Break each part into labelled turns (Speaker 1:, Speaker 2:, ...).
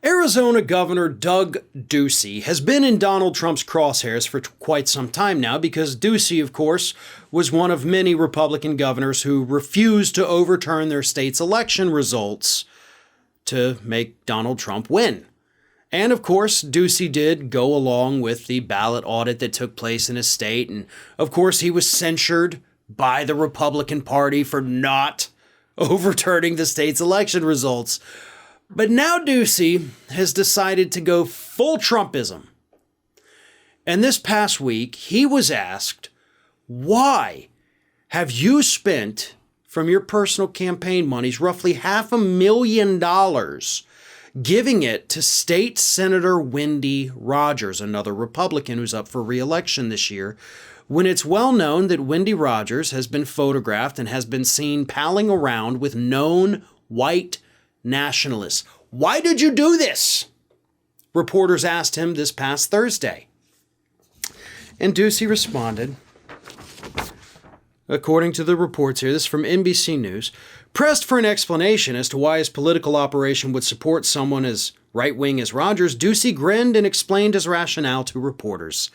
Speaker 1: Arizona Governor Doug Ducey has been in Donald Trump's crosshairs for quite some time now because Ducey, of course, was one of many Republican governors who refused to overturn their state's election results to make Donald Trump win. And of course, Ducey did go along with the ballot audit that took place in his state. And of course, he was censured by the Republican Party for not overturning the state's election results. But now Ducey has decided to go full Trumpism. And this past week, he was asked, why have you spent from your personal campaign monies roughly $500,000 giving it to State Senator Wendy Rogers, another Republican who's up for re-election this year, when it's well known that Wendy Rogers has been photographed and has been seen palling around with known white nationalists. Why did you do this? Reporters asked him this past Thursday. And Ducey responded, according to the reports here, this is from NBC News, pressed for an explanation as to why his political operation would support someone as right-wing as Rogers, Ducey grinned and explained his rationale to reporters.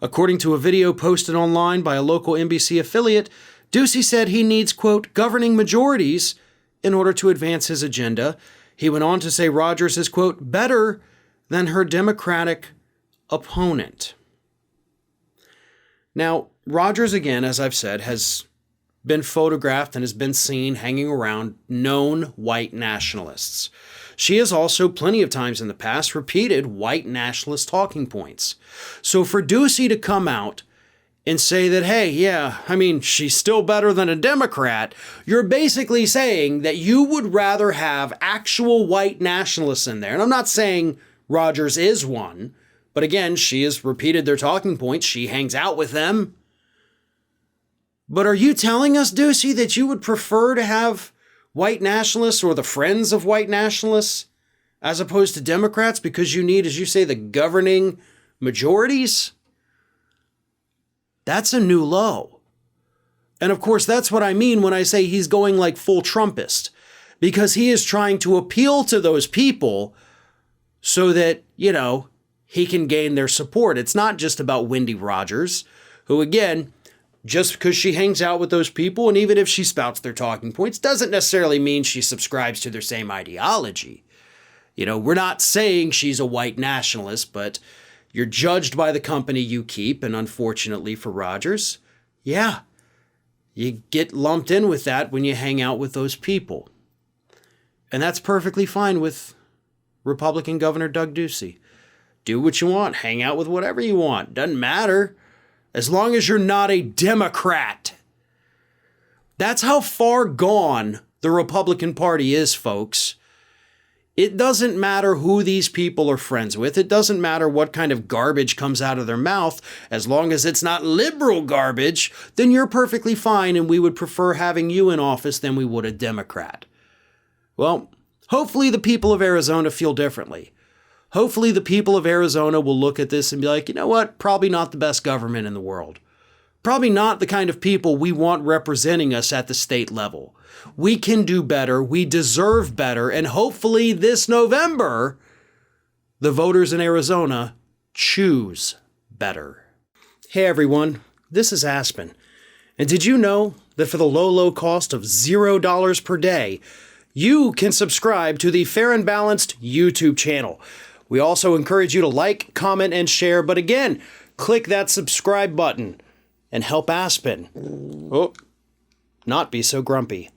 Speaker 1: According to a video posted online by a local NBC affiliate, Ducey said he needs, quote, governing majorities in order to advance his agenda. He went on to say Rogers is, quote, better than her Democratic opponent. Now, Rogers, again, as I've said, has been photographed and has been seen hanging around known white nationalists. She has also plenty of times in the past repeated white nationalist talking points. So for Ducey to come out and say that, hey, yeah, I mean, she's still better than a Democrat, you're basically saying that you would rather have actual white nationalists in there. And I'm not saying Rogers is one, but again, she has repeated their talking points. She hangs out with them. But are you telling us, Ducey, that you would prefer to have white nationalists or the friends of white nationalists as opposed to Democrats because you need, as you say, the governing majorities? That's a new low. And of course, that's what I mean when I say he's going like full Trumpist, because he is trying to appeal to those people so that, you know, he can gain their support. It's not just about Wendy Rogers, who, again, just because she hangs out with those people, and even if she spouts their talking points, doesn't necessarily mean she subscribes to their same ideology. You know, we're not saying she's a white nationalist, but you're judged by the company you keep, and unfortunately for Rogers, yeah, you get lumped in with that when you hang out with those people. And that's perfectly fine with Republican Governor Doug Ducey. Do what you want, hang out with whatever you want, doesn't matter, as long as you're not a Democrat. That's how far gone the Republican Party is, folks. It doesn't matter who these people are friends with. It doesn't matter what kind of garbage comes out of their mouth. As long as it's not liberal garbage, then you're perfectly fine, and we would prefer having you in office than we would a Democrat. Well, hopefully the people of Arizona feel differently. Hopefully the people of Arizona will look at this and be like, you know what? Probably not the best government in the world. Probably not the kind of people we want representing us at the state level. We can do better. We deserve better. And hopefully this November, the voters in Arizona choose better. Hey everyone, this is Aspen. And did you know that for the low, low cost of $0 per day, you can subscribe to the Fair and Balanced YouTube channel? We also encourage you to like, comment, and share. But again, click that subscribe button and help Aspen not be so grumpy.